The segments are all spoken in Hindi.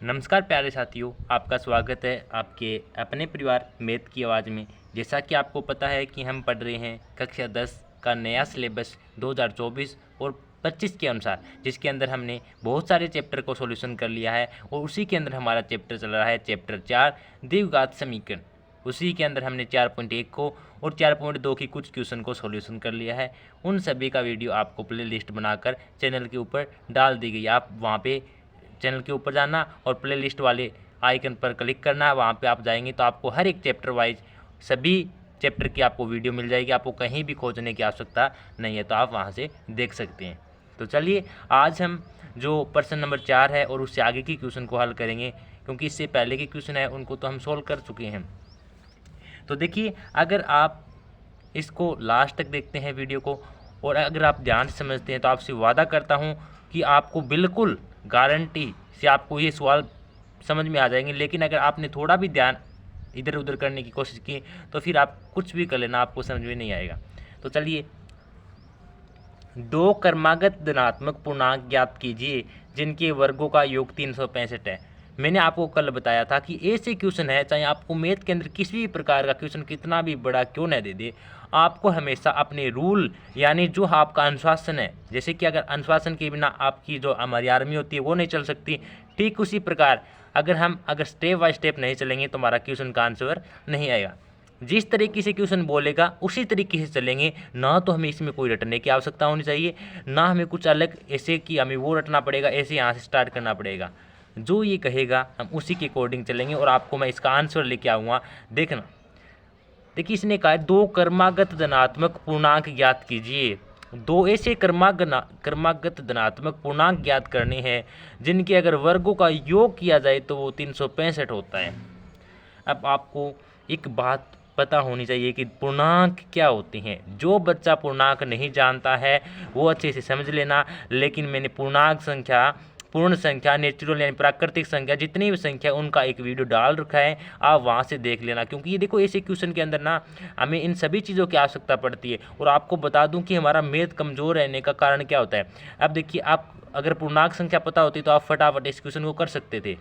नमस्कार प्यारे साथियों, आपका स्वागत है आपके अपने परिवार मैथ की आवाज़ में। जैसा कि आपको पता है कि हम पढ़ रहे हैं कक्षा 10 का नया सिलेबस 2024 और 25 के अनुसार, जिसके अंदर हमने बहुत सारे चैप्टर को सॉल्यूशन कर लिया है और उसी के अंदर हमारा चैप्टर चल रहा है चैप्टर 4 द्विघात समीकरण। उसी के अंदर हमने 4.1 को और 4.2 की कुछ क्वेश्चन को सॉल्यूशन कर लिया है। उन सभी का वीडियो आपको प्ले लिस्ट बनाकर चैनल के ऊपर डाल दी गई। आप वहाँ पे चैनल के ऊपर जाना और प्ले लिस्ट वाले आइकन पर क्लिक करना। वहाँ पे आप जाएंगे तो आपको हर एक चैप्टर वाइज सभी चैप्टर की आपको वीडियो मिल जाएगी। आपको कहीं भी खोजने की आवश्यकता नहीं है, तो आप वहाँ से देख सकते हैं। तो चलिए आज हम जो प्रश्न नंबर 4 है और उससे आगे की क्वेश्चन को हल करेंगे, क्योंकि इससे पहले के क्वेश्चन है उनको तो हम सोल्व कर चुके हैं। तो देखिए, अगर आप इसको लास्ट तक देखते हैं वीडियो को और अगर आप ध्यान से समझते हैं तो आपसे वादा करता हूँ कि आपको बिल्कुल गारंटी से आपको ये सवाल समझ में आ जाएंगे। लेकिन अगर आपने थोड़ा भी ध्यान इधर उधर करने की कोशिश की तो फिर आप कुछ भी कर लेना, आपको समझ में नहीं आएगा। तो चलिए, दो क्रमागत धनात्मक पूर्णांक ज्ञात कीजिए जिनके वर्गों का योग 365 है। मैंने आपको कल बताया था कि ऐसे क्वेश्चन है, चाहे आपको मैथ के अंदर किसी भी प्रकार का क्वेश्चन कितना भी बड़ा क्यों न दे दे, आपको हमेशा अपने रूल यानी जो आपका अनुशासन है, जैसे कि अगर अनुशासन के बिना आपकी जो हमारी आर्मी होती है वो नहीं चल सकती, ठीक उसी प्रकार अगर स्टेप बाय स्टेप नहीं चलेंगे तो हमारा क्वेश्चन का आंसर नहीं आएगा। जिस तरीके से क्वेश्चन बोलेगा उसी तरीके से चलेंगे, ना तो हमें इसमें कोई रटने की आवश्यकता होनी चाहिए, ना हमें कुछ अलग ऐसे कि हमें वो रटना पड़ेगा, ऐसे यहाँ से स्टार्ट करना पड़ेगा। जो ये कहेगा हम उसी के अकॉर्डिंग चलेंगे और आपको मैं इसका आंसर लेके आऊँगा। देखना, देखिए इसने कहा है दो क्रमागत धनात्मक पूर्णांक ज्ञात कीजिए। दो ऐसे क्रमागत धनात्मक पूर्णांक ज्ञात करने हैं जिनके अगर वर्गों का योग किया जाए तो वो 365 होता है। अब आपको एक बात पता होनी चाहिए कि पूर्णांक क्या होते हैं। जो बच्चा पूर्णांक नहीं जानता है वो अच्छे से समझ लेना, लेकिन मैंने पूर्णांक संख्या, पूर्ण संख्या, नेचुरल यानी प्राकृतिक संख्या, जितनी भी संख्या उनका एक वीडियो डाल रखा है, आप वहाँ से देख लेना। क्योंकि ये देखो, ऐसे क्वेश्चन के अंदर ना हमें इन सभी चीज़ों की आवश्यकता पड़ती है। और आपको बता दूं कि हमारा मैथ कमज़ोर रहने का कारण क्या होता है। अब देखिए, आप अगर पूर्णांक संख्या पता होती तो आप फटाफट इस क्वेश्चन को कर सकते थे,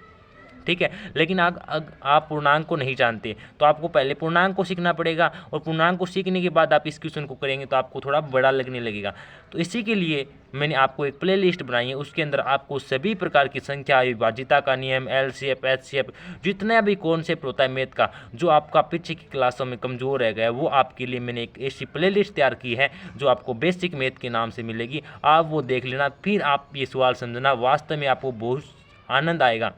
ठीक है। लेकिन आप पूर्णांक को नहीं जानते तो आपको पहले पूर्णांक को सीखना पड़ेगा, और पूर्णांक को सीखने के बाद आप इस क्वेश्चन को करेंगे तो आपको थोड़ा बड़ा लगने लगेगा। तो इसी के लिए मैंने आपको एक प्ले लिस्ट बनाई है, उसके अंदर आपको सभी प्रकार की संख्या, विभाजिता का नियम, LCF, HCF, जितना भी कॉन्सेप्ट होता है मैथ का जो आपका पीछे की क्लासों में कमज़ोर रह गया, वो आपके लिए मैंने एक ऐसी प्ले लिस्ट तैयार की है जो आपको बेसिक मैथ के नाम से मिलेगी। आप वो देख लेना, फिर आप ये सवाल समझना, वास्तव में आपको बहुत आनंद आएगा,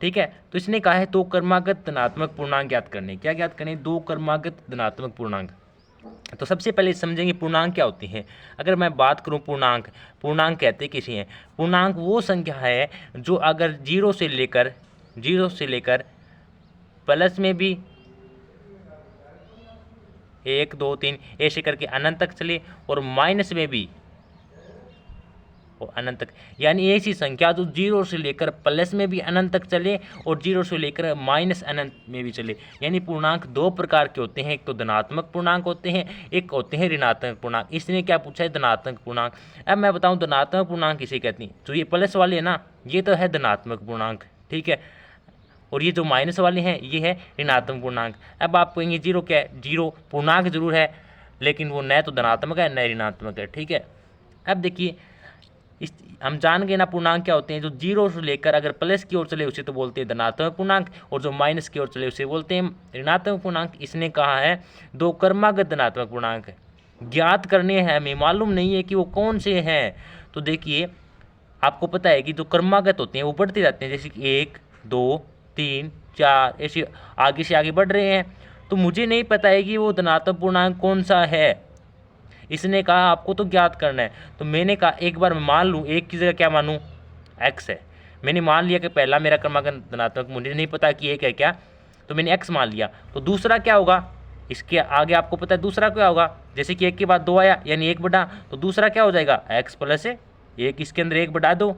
ठीक है। तो इसने कहा है दो क्रमागत धनात्मक पूर्णांक ज्ञात करने। क्या ज्ञात करें? दो क्रमागत धनात्मक पूर्णांक। तो सबसे पहले समझेंगे पूर्णांक क्या होती है। अगर मैं बात करूं पूर्णांक, पूर्णांक कहते किसे हैं? पूर्णांक वो संख्या है जो अगर जीरो से लेकर प्लस में भी 1 2 3 ऐसे करके अनंत तक चले और माइनस में भी और अनंत तक, यानी ऐसी संख्या जो जीरो से लेकर प्लस में भी अनंत तक चले और जीरो से लेकर माइनस अनंत में भी चले। यानी पूर्णांक दो प्रकार के होते हैं, एक तो धनात्मक पूर्णांक होते हैं, एक होते हैं ऋणात्मक पूर्णांक। इसने क्या पूछा है? धनात्मक पूर्णांक। अब मैं बताऊं धनात्मक पूर्णांक किसे कहती हैं। जो ये प्लस वाले है ना, ये तो है धनात्मक पूर्णांक, ठीक है, और ये जो माइनस वाले हैं ये है ऋणात्मक पूर्णांक। अब आप कहेंगे जीरो क्या है? जीरो पूर्णांक जरूर है, लेकिन वो न तो धनात्मक है न ऋणात्मक है, ठीक है। अब देखिए, हम जान गए ना पूर्णांक क्या होते हैं। जो जीरो से लेकर अगर प्लस की ओर चले उसे तो बोलते हैं धनात्मक पूर्णांक, और जो माइनस की ओर चले उसे बोलते हैं ऋणात्मक पूर्णांक। इसने कहा है दो क्रमागत धनात्मक पूर्णांक ज्ञात करने हैं, हमें मालूम नहीं है कि वो कौन से हैं। तो देखिए, आपको पता है कि जो क्रमागत होते हैं वो बढ़ते जाते हैं, जैसे कि 1 2 3 4 ऐसे आगे से आगे बढ़ रहे हैं। तो मुझे नहीं पता है कि वो धनात्मक पूर्णांक कौन सा है। इसने कहा आपको तो ज्ञात करना है। तो मैंने कहा एक बार मैं मान लूँ, एक की जगह क्या मानूँ? x है। मैंने मान लिया कि पहला मेरा क्रमांक धनात्मक, मुझे नहीं पता कि एक है क्या, तो मैंने x मान लिया। तो दूसरा क्या होगा? इसके आगे आपको पता है दूसरा क्या होगा। जैसे कि एक के बाद दो आया यानी एक बढ़ा, तो दूसरा क्या हो जाएगा? x प्लस है एक, इसके अंदर एक बढ़ा दो।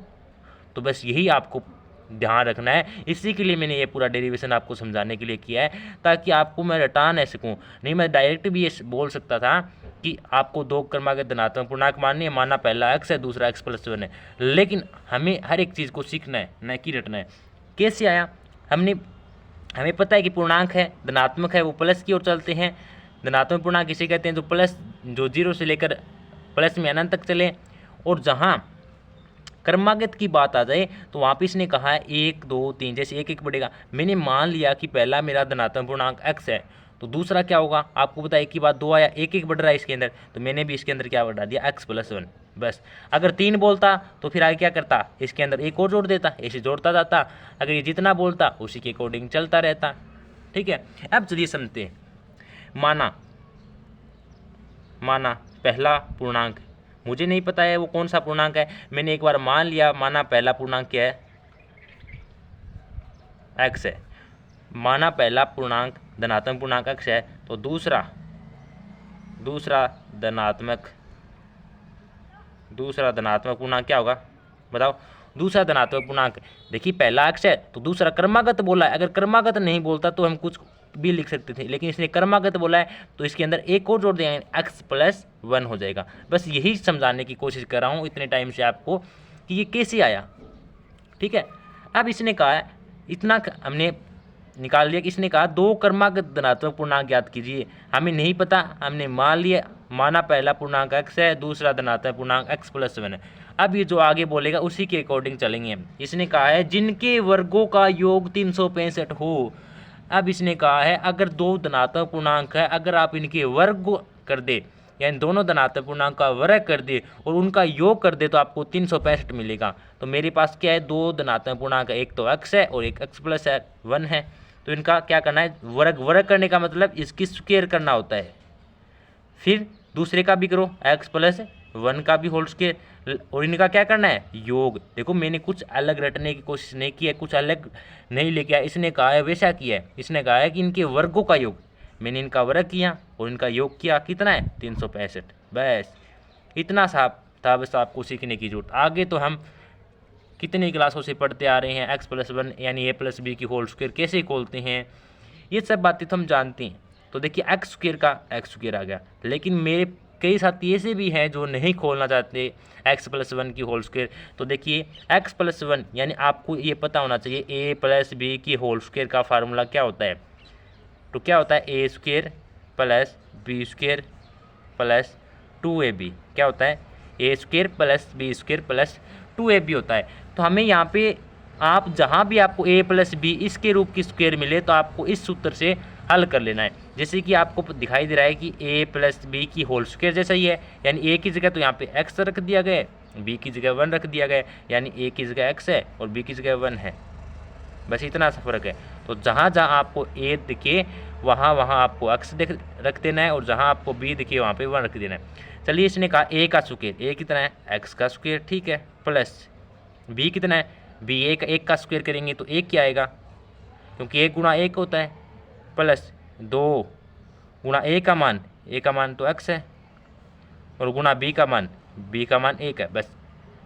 तो बस यही आपको ध्यान रखना है। इसी के लिए मैंने ये पूरा डेरिवेशन आपको समझाने के लिए किया है, ताकि आपको मैं रटा न सकूं। नहीं मैं डायरेक्ट भी ये बोल सकता था कि आपको दो क्रमागत धनात्मक पूर्णांक माननी है, माना पहला x है दूसरा x+1 है, लेकिन हमें हर एक चीज़ को सीखना है, न कि रटना है। कैसे आया? हमें पता है कि पूर्णांक है, धनात्मक है, वो प्लस की ओर चलते हैं। धनात्मक पूर्णांक किसे कहते हैं? जो प्लस, जो 0 से लेकर प्लस में अनंत तक चले। और जहाँ क्रमागत की बात आ जाए तो वहाँ पे इसने कहा है 1 2 3, जैसे 1 1 बढ़ेगा। मैंने मान लिया कि पहला मेरा धनात्मक पूर्णांक x है, तो दूसरा क्या होगा? आपको पता है एक ही बात, 2 आया, 1 1 बढ़ रहा है इसके अंदर, तो मैंने भी इसके अंदर क्या बढ़ा दिया? x+1। बस। अगर 3 बोलता तो फिर आगे क्या करता? इसके अंदर एक और जोड़ देता, ऐसे जोड़ता जाता। अगर ये जितना बोलता उसी के अकॉर्डिंग चलता रहता। ठीक है, अब चलिए समझते हैं। माना पहला पूर्णांक, मुझे नहीं पता है वो कौन सा पूर्णांक है, मैंने एक बार मान लिया, माना पहला पूर्णांक क्या है? x है। माना पहला पूर्णांक धनात्मक पूर्णांक x है, तो दूसरा धनात्मक पूर्णांक क्या होगा? बताओ। दूसरा धनात्मक पूर्णांक, देखिए पहला x है तो दूसरा क्रमागत बोला है। अगर क्रमागत नहीं बोलता तो हम कुछ भी लिख सकते थे, लेकिन इसने क्रमागत बोला है तो इसके अंदर एक और जोड़ देंगे, x+1 हो जाएगा। बस यही समझाने की कोशिश कर रहा हूँ इतने टाइम से आपको कि ये कैसे आया। ठीक है, अब इसने कहा है, इतना हमने निकाल लिया कि इसने कहा दो क्रमागत धनात्मक पूर्णांक ज्ञात कीजिए। हमें नहीं पता, हमने मान लिया, माना पहला पूर्णांक x है, दूसरा धनात्मक पूर्णांक x+1 है। अब ये जो आगे बोलेगा उसी के अकॉर्डिंग चलेंगे हम। इसने कहा है जिनके वर्गों का योग 365 हो। अब इसने कहा है अगर दो धनात्मक पूर्णांक है, अगर आप इनके वर्ग कर दे, यानी दोनों धनात्मक पूर्णांक का वर्ग कर दे और उनका योग कर दे, तो आपको 365 मिलेगा। तो मेरे पास क्या है? दो धनात्मक पूर्णांक, एक तो x है और एक x+1 है। तो इनका क्या करना है? वर्ग करने का मतलब इसकी स्क्वायर करना होता है। फिर दूसरे का भी करो, x+1 का भी होल स्क्वायर, और इनका क्या करना है? योग। देखो मैंने कुछ अलग रटने की कोशिश नहीं की है, कुछ अलग नहीं लेके आया। इसने कहा है वैसा किया है। इसने कहा है कि इनके वर्गों का योग, मैंने इनका वर्ग किया और इनका योग किया, कितना है? 365। बस इतना साफ था, बस आपको सीखने की जरूरत। आगे तो हम कितनी क्लासों से पढ़ते आ रहे हैं, x+1 यानी a+b की होल स्क्वायर कैसे खोलते हैं, ये सब बातें तो हम जानते हैं। तो देखिए x² का x² आ गया, लेकिन मेरे कई साथी ऐसे भी हैं जो नहीं खोलना चाहते x+1 की होल स्क्वायर। तो देखिए x+1 यानी आपको ये पता होना चाहिए a+b की होल स्क्वायर का फार्मूला क्या होता है। तो क्या होता है? a² + b² + 2ab। क्या होता है? a² + b² + 2ab होता है। तो हमें यहाँ पे आप जहाँ भी आपको a+b इसके रूप की स्क्वायर मिले तो आपको इस सूत्र से हल कर लेना है। जैसे कि आपको दिखाई दे रहा है कि a+b की होल स्क्वायर जैसा ही है, यानी a की जगह तो यहाँ पे x रख दिया गया है, b की जगह 1 रख दिया गया है, यानी a की जगह x है और b की जगह 1 है। बस इतना सा फर्क है। तो जहाँ जहाँ आपको a दिखे वहाँ आपको x रख देना है, और जहाँ आपको b दिखे वहाँ पे 1 रख देना है। चलिए इसने कहा a का स्क्वायर, a कितना है? x का स्क्वायर, ठीक है, प्लस b कितना है? b एक का स्क्वायर करेंगे तो a क्या आएगा, क्योंकि 1 गुणा 1 होता है, प्लस 2 गुणा a का मान तो x है, और गुणा b का मान 1 है। बस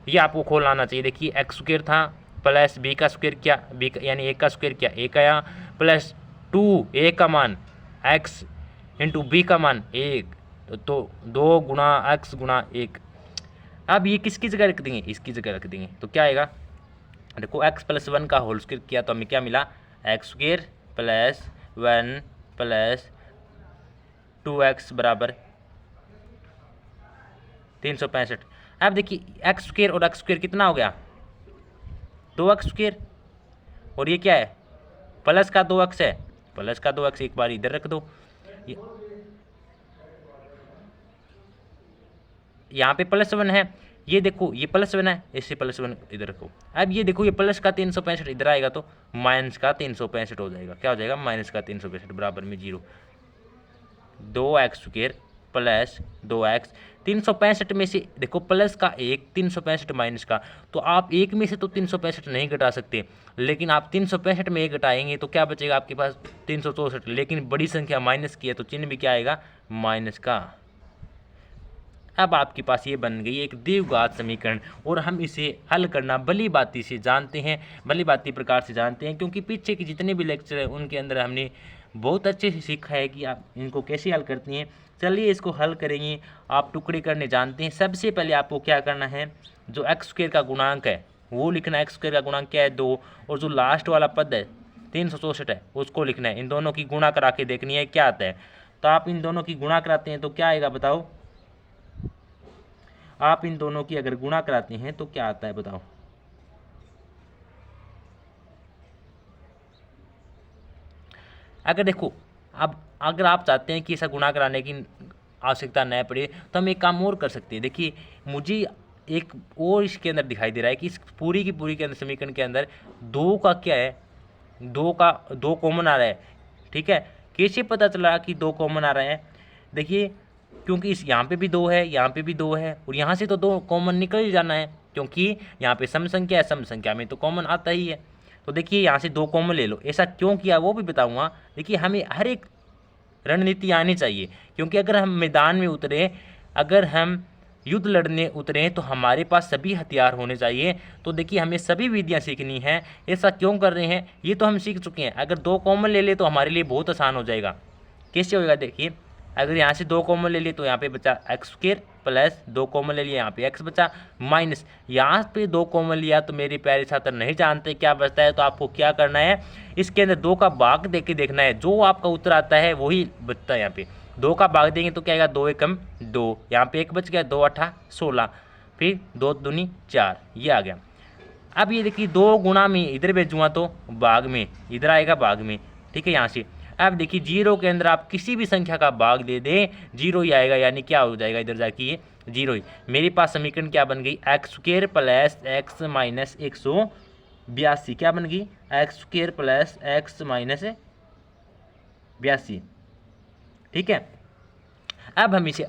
ये आपको खोल आना चाहिए। देखिए x² था प्लस b का स्क्वायर क्या, यानी 1 का स्क्वायर क्या, 1 आया, प्लस 2 a का मान x इंटू b का मान 1, तो 2 गुणा x गुणा 1। अब ये किसकी जगह रख देंगे? इसकी जगह रख देंगे, तो क्या आएगा? देखो x+1 का होल स्क्वायर किया तो हमें क्या मिला? x² + 1 + 2x बराबर 365। अब देखिए x² और x² कितना हो गया? 2x², और ये क्या है? प्लस का 2x है, प्लस का 2x एक बार इधर रख दो, यहाँ पे +1 है, ये देखो ये +1 है, इससे +1 इधर रखो। अब ये देखो ये प्लस का 365 इधर आएगा तो माइनस का 365 हो जाएगा। क्या हो जाएगा? माइनस का 365 बराबर में 0। 2x² + 2x, 365 में से देखो प्लस का 1, 365 माइनस का, तो आप एक में से तो 365 नहीं घटा सकते, लेकिन आप 365 में 1 घटाएंगे तो क्या बचेगा आपके पास? 364। लेकिन बड़ी संख्या माइनस की है तो चिन्ह भी क्या आएगा? माइनस का। अब आपके पास ये बन गई एक द्विघात समीकरण और हम इसे हल करना भली भांति से जानते हैं, भली भांति प्रकार से जानते हैं, क्योंकि पीछे के जितने भी लेक्चर हैं उनके अंदर हमने बहुत अच्छे से सीखा है कि आप इनको कैसे हल करती हैं। चलिए इसको हल करेंगे। आप टुकड़े करने जानते हैं। सबसे पहले आपको क्या करना है, जो एक्स स्क्वायर का गुणांक है वो लिखना है। एक्स स्क्वायर का गुणांक क्या है 2, और जो लास्ट वाला पद है 364 है उसको लिखना है। इन दोनों की गुणा करा के देखनी है क्या आता है। तो आप इन दोनों की गुणा कराते हैं तो क्या आएगा बताओ। आप इन दोनों की अगर गुणा कराते हैं तो क्या आता है बताओ। अगर देखो, अब अगर आप चाहते हैं कि ऐसा गुणा कराने की आवश्यकता न पड़े तो हम एक काम और कर सकते हैं। देखिए मुझे एक और इसके अंदर दिखाई दे रहा है कि इस पूरी की पूरी के अंदर समीकरण के अंदर 2 का क्या है, 2 कॉमन आ रहा है। ठीक है, कैसे पता चला कि 2 कॉमन आ रहा है। देखिए क्योंकि इस यहाँ पे भी 2 है, यहाँ पे भी 2 है, और यहाँ से तो 2 कॉमन निकल ही जाना है, क्योंकि यहाँ पे सम संख्या है, सम संख्या में तो कॉमन आता ही है। तो देखिए यहाँ से 2 कॉमन ले लो। ऐसा क्यों किया वो भी बताऊँगा। देखिए हमें हर एक रणनीति आनी चाहिए, क्योंकि अगर हम मैदान में उतरे, अगर हम युद्ध लड़ने उतरे तो हमारे पास सभी हथियार होने चाहिए। तो देखिए हमें सभी विधियां सीखनी है। ऐसा क्यों कर रहे हैं ये तो हम सीख चुके हैं। अगर 2 कॉमन ले ले तो हमारे लिए बहुत आसान हो जाएगा। कैसे होएगा देखिए, अगर यहाँ से 2 कॉमन ले लिए तो यहाँ पे बचा एक्स स्क्वायर प्लस 2 कॉमन ले लिया, यहाँ पे एक्स बचा, माइनस यहाँ पे 2 कॉमन लिया। तो मेरे प्यारे छात्र नहीं जानते क्या बचता है, तो आपको क्या करना है, इसके अंदर 2 का भाग दे के देखना है। जो आपका उत्तर आता है वही बचता है। यहाँ पे 2 का भाग देंगे तो क्या आएगा, 2 एकम 2, यहाँ पे 1 बच गया, 2 8 16, फिर 2 दूनी 4, ये आ गया। अब ये देखिए 2 गुणा में इधर भेजूँगा तो भाग में, इधर आएगा भाग में। ठीक है, यहाँ से अब देखिए 0 के अंदर आप किसी भी संख्या का भाग दे दें 0 ही आएगा, यानी क्या हो जाएगा इधर जाके ये 0 ही। मेरे पास समीकरण क्या बन गई, x square plus x minus 182 क्या बन गई, x square plus x minus 82। ठीक है, अब हम इसे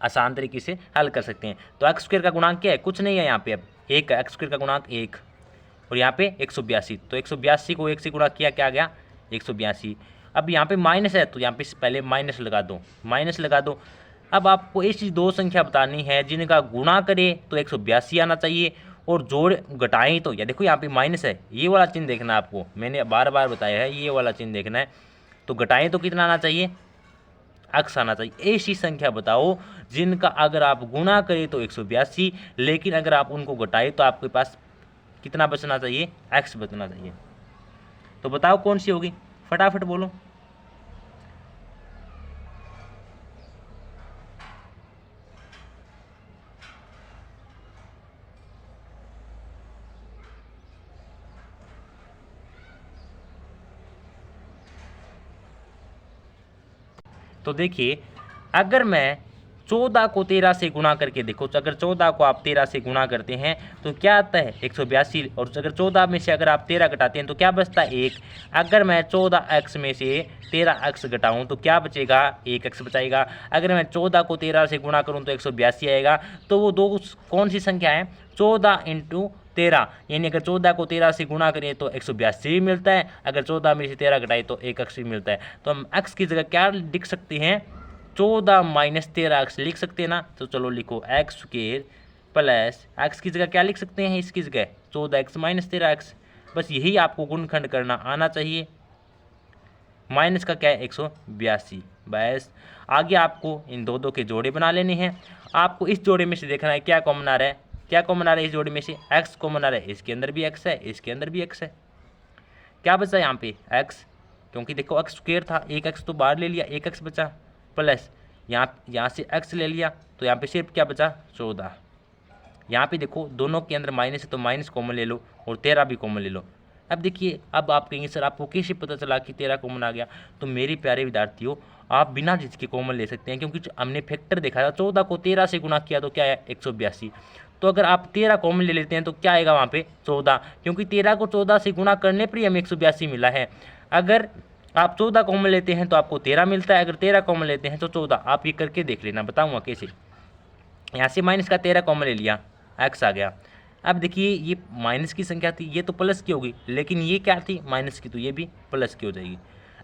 आसान तरीके से हल कर सकते हैं। तो एक्स स्क्वायर का गुणांक क्या है, कुछ नहीं है यहाँ पे, अब 1 है, एक्स स्क्वायर का गुणांक 1, और यहाँ पे 182। तो 182 को 1 से गुणा किया, क्या आ गया 182। अब यहाँ पे माइनस है तो यहाँ पे पहले माइनस लगा दो, माइनस लगा दो। अब आपको ऐसी 2 संख्या बतानी है जिनका गुणा करे तो 182 आना चाहिए, और जोड़ घटाएं तो, या देखो यहाँ पे माइनस है, ये वाला चिन्ह देखना है आपको, मैंने बार बार बताया है ये वाला चिन्ह देखना है। तो घटाएं तो कितना आना चाहिए, अक्स आना चाहिए। ऐसी संख्या बताओ जिनका अगर आप गुणा करें तो 182, लेकिन अगर आप उनको घटाएं तो आपके पास कितना बचना चाहिए, एक्स बचना चाहिए। तो बताओ कौन सी होगी, फटाफट बोलो। तो देखिए अगर मैं 14 को 13 से गुणा करके देखो, तो अगर 14 को आप 13 से गुणा करते हैं तो क्या आता है 182, और अगर 14 में से अगर आप 13 घटाते हैं तो क्या बचता है 1। अगर मैं 14x में से 13x घटाऊं तो क्या बचेगा, 1x बचाएगा। अगर मैं 14 को 13 से गुणा करूं तो 182 आएगा। तो वो 2 कौन सी संख्या है, 14 × 13, यानी अगर 14 को 13 से गुणा करें तो 182 भी मिलता है, अगर 14 में से 13 घटाए तो 1x भी मिलता है। तो हम x की जगह क्या लिख सकते हैं, 14 माइनस 13x लिख सकते हैं ना। तो चलो लिखो एक्स स्क्वायर प्लस एक्स की जगह क्या लिख सकते हैं, इसकी जगह 14x माइनस 13x। बस यही आपको गुणनखंड करना आना चाहिए। माइनस का क्या है 182। बस आगे आपको इन दो के जोड़े बना लेने हैं। आपको इस जोड़े में से देखना है क्या कॉमन आ रहा है, क्या कॉमन आ रहा है इस जोड़े में से, x कॉमन आ रहा है। इसके अंदर भी x है, इसके अंदर भी x है। क्या बचा यहाँ पे x, क्योंकि देखो x स्क्वायर था, 1x तो बाहर ले लिया, 1x बचा, प्लस यहाँ से x ले लिया तो यहाँ पे सिर्फ क्या बचा 14। यहाँ पे देखो दोनों के अंदर माइनस है तो माइनस कॉमन ले लो, और 13 भी कॉमन ले लो। अब देखिए, अब आप कहेंगे सर आपको कैसे पता चला कि 13 कॉमन आ गया। तो मेरे प्यारे विद्यार्थियों, आप बिना झिझके कॉमन ले सकते हैं, क्योंकि हमने फैक्टर देखा था, 14 को 13 से गुणा किया तो क्या है 182। तो अगर आप 13 कॉमन ले लेते हैं तो क्या आएगा वहाँ पे 14, क्योंकि 13 को 14 से गुणा करने पर ही हमें 182 मिला है। अगर आप 14 कॉमन लेते हैं तो आपको 13 मिलता है, अगर 13 कॉमन लेते हैं तो 14। आप ये करके देख लेना, बताऊँगा कैसे। यहाँ से माइनस का 13 कॉमन ले लिया, एक्स आ गया। अब देखिए ये माइनस की संख्या थी, ये तो प्लस की होगी, लेकिन ये क्या थी माइनस की, तो ये भी प्लस की हो जाएगी।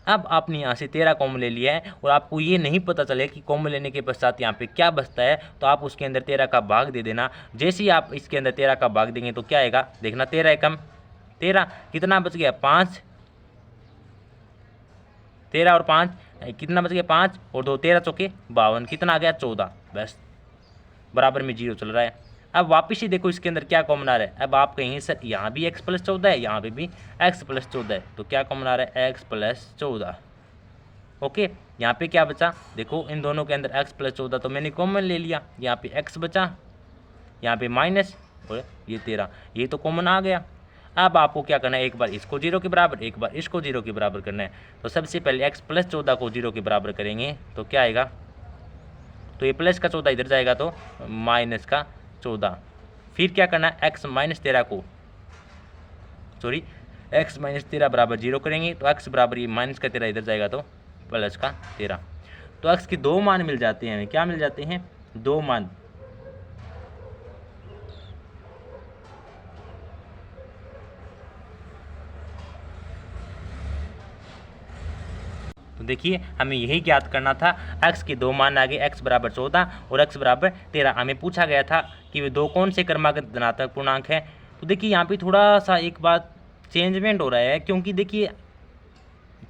अब आपने यहाँ से 13 कॉमन ले लिया है और आपको ये नहीं पता चले कि कॉमन लेने के पश्चात यहाँ पे क्या बचता है, तो आप उसके अंदर 13 का भाग दे देना। जैसे ही आप इसके अंदर 13 का भाग देंगे तो क्या आएगा, देखना 13 एकम 13, कितना बच गया 5, 13 और 5 कितना बच गया 5 और 2 13 चौके 52, कितना आ गया 14, बस बराबर में 0 चल रहा है। अब वापिस ही देखो इसके अंदर क्या कॉमन आ रहा है। अब आप कहेंगे सर यहाँ भी x + 14 है, यहाँ पे भी x + 14 है, तो क्या कॉमन आ रहा है x + 14। ओके, यहाँ पे क्या बचा, देखो इन दोनों के अंदर x + 14 तो मैंने कॉमन ले लिया, यहाँ पे x बचा, यहाँ पे माइनस और ये 13, ये तो कॉमन आ गया। अब आपको क्या करना है, एक बार इसको 0 के बराबर, एक बार इसको 0 के बराबर करना है। तो सबसे पहले x + 14 को 0 के बराबर करेंगे तो क्या आएगा, तो ये प्लस का 14 इधर जाएगा तो माइनस का 14। फिर क्या करना है, x - 13 को x - 13 बराबर 0 करेंगे तो x बराबर ये माइनस का 13 इधर जाएगा तो प्लस का 13। तो x के 2 मान मिल जाते हैं, क्या मिल जाते हैं, 2 मान। तो देखिए हमें यही ज्ञात करना था, x के 2 मान आ गए, x बराबर 14 और x बराबर 13। हमें पूछा गया था कि वे दो कौन से क्रमागत धनात्मक पूर्णांक है। तो देखिए यहाँ पे थोड़ा सा एक बात चेंजमेंट हो रहा है, क्योंकि देखिए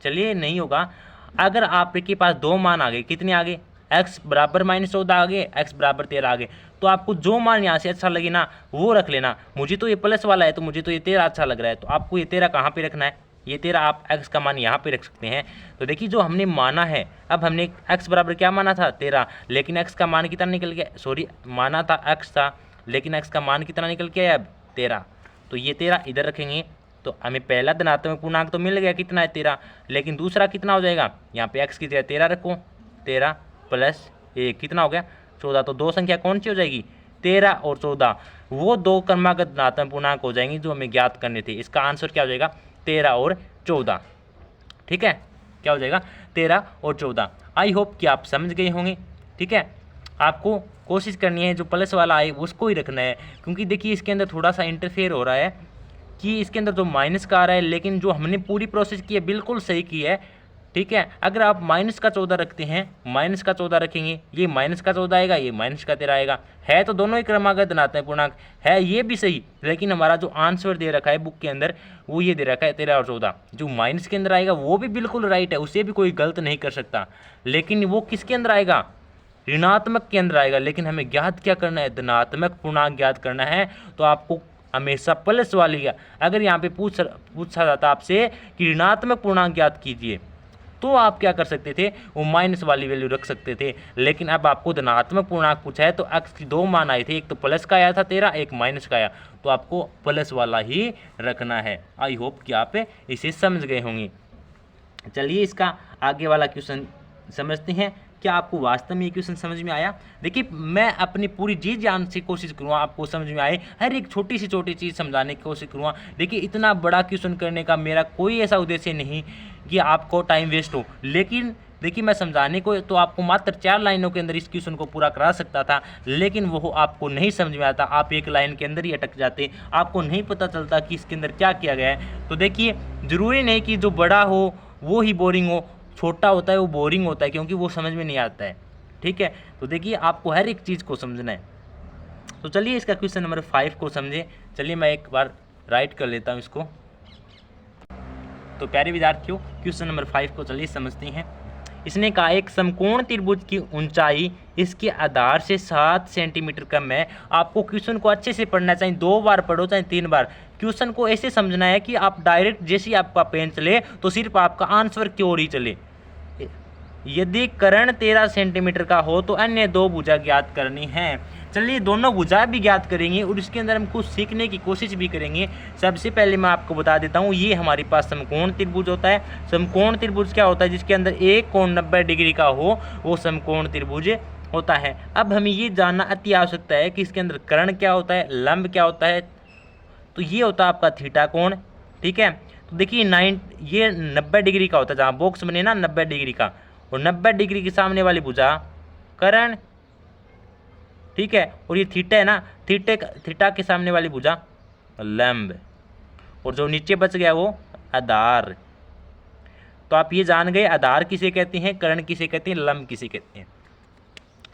चलिए नहीं होगा, अगर आपके पास 2 मान आ गए, कितने आ गए, x बराबर -14 आ गए, x बराबर 13 आ गए, तो आपको जो मान यहाँ से अच्छा लगे ना वो रख लेना। मुझे तो ये प्लस वाला है तो मुझे तो ये 13 अच्छा लग रहा है, तो आपको ये 13 कहाँ पे रखना है, ये 13 आप x का मान यहाँ पे रख सकते हैं। तो देखिए जो हमने माना है, अब हमने x बराबर क्या माना था 13, लेकिन x का मान कितना निकल गया, सॉरी माना था x था, लेकिन x का मान कितना निकल के आया अब 13। तो ये 13 इधर रखेंगे तो हमें पहला धनात्मक पूर्णांक तो मिल गया, कितना है 13, लेकिन दूसरा कितना हो जाएगा, यहाँ पे x की जगह 13 रखो, 13 + 1 कितना हो गया 14। तो दो संख्या कौन सी हो जाएगी, 13 और 14, वो दो क्रमागत धनात्मक पूर्णांक हो जाएंगे जो हमें ज्ञात करने थे। इसका आंसर क्या हो जाएगा, 13 और 14। ठीक है, क्या हो जाएगा 13 और 14। आई होप कि आप समझ गए होंगे। ठीक है, आपको कोशिश करनी है जो प्लस वाला आए उसको ही रखना है, क्योंकि देखिए इसके अंदर थोड़ा सा इंटरफेयर हो रहा है कि इसके अंदर जो माइनस का आ रहा है, लेकिन जो हमने पूरी प्रोसेस की है बिल्कुल सही की है। ठीक है, अगर आप -14 रखते हैं, -14 रखेंगे, ये -14 आएगा, ये -13 आएगा, है तो दोनों ही क्रमागत धनात्मक पूर्णांक, है ये भी सही, लेकिन हमारा जो आंसर दे रखा है बुक के अंदर वो ये दे रखा है 13 और 14। जो माइनस के अंदर आएगा वो भी बिल्कुल राइट है, उसे भी कोई गलत नहीं कर सकता, लेकिन वो किसके अंदर आएगा, ऋणात्मक के अंदर आएगा। लेकिन हमें ज्ञात क्या करना है, धनात्मक पूर्णांक ज्ञात करना है, तो आपको हमेशा प्लस वाली का, अगर यहाँ पे पूछा जाता आपसे कि ऋणात्मक पूर्णांक ज्ञात कीजिए, तो आप क्या कर सकते थे, वो माइनस वाली वैल्यू रख सकते थे। लेकिन अब आपको धनात्मक पूर्णांक पूछा है तो x की 2 मान आए थे, एक तो प्लस का आया था 13, एक माइनस का आया, तो आपको प्लस वाला ही रखना है। आई होप कि आप इसे समझ गए होंगे। चलिए इसका आगे वाला क्वेश्चन समझते हैं। क्या आपको वास्तव में ये क्वेश्चन समझ में आया? देखिए मैं अपनी पूरी जी जान से कोशिश करूँगा आपको समझ में आए, हर एक छोटी सी छोटी चीज़ समझाने की कोशिश करूँगा। देखिए इतना बड़ा क्वेश्चन करने का मेरा कोई ऐसा उद्देश्य नहीं कि आपको टाइम वेस्ट हो, लेकिन देखिए मैं समझाने को तो आपको मात्र 4 लाइनों के अंदर इस क्वेश्चन को पूरा करा सकता था, लेकिन वो आपको नहीं समझ में आता, आप एक लाइन के अंदर ही अटक जाते, आपको नहीं पता चलता कि इसके अंदर क्या किया गया है। तो देखिए ज़रूरी नहीं कि जो बड़ा हो वो ही बोरिंग हो, छोटा होता है वो बोरिंग होता है, क्योंकि वो समझ में नहीं आता है। ठीक है, तो देखिए आपको हर एक चीज़ को समझना है। तो चलिए इसका क्वेश्चन नंबर 5 को समझें। चलिए मैं एक बार राइट कर लेता हूँ इसको। तो प्यारे विद्यार्थियों क्वेश्चन नंबर 5 को चलिए समझते हैं। इसने कहा एक समकोण त्रिभुज की ऊंचाई इसके आधार से 7 सेंटीमीटर कम है। आपको क्वेश्चन को अच्छे से पढ़ना चाहिए, 2 बार पढ़ो चाहे 3 बार। क्वेश्चन को ऐसे समझना है कि आप डायरेक्ट जैसे ही आपका पेन चले तो सिर्फ आपका आंसर की ओर ही चले। यदि कर्ण 13 सेंटीमीटर का हो तो अन्य 2 भुजा ज्ञात करनी है। चलिए दोनों भुजा भी ज्ञात करेंगे और इसके अंदर हम कुछ सीखने की कोशिश भी करेंगे। सबसे पहले मैं आपको बता देता हूँ, ये हमारे पास समकोण त्रिभुज होता है। समकोण त्रिभुज क्या होता है, जिसके अंदर एक कोण 90 डिग्री का हो वो समकोण त्रिभुज होता है। अब हमें ये जानना अति आवश्यकता है कि इसके अंदर कर्ण क्या होता है, लंब क्या होता है। तो ये होता है आपका थीटा कोण। ठीक है, तो देखिए ये 90 डिग्री का होता है, जहाँ बॉक्स बने ना 90 डिग्री का, और 90 डिग्री के सामने वाली भुजा कर्ण। ठीक है, और ये थीटा है ना, थीटा के सामने वाली भुजा लंब, और जो नीचे बच गया वो आधार। तो आप ये जान गए आधार किसे कहते हैं, कर्ण किसे कहते हैं, लंब किसे कहते हैं।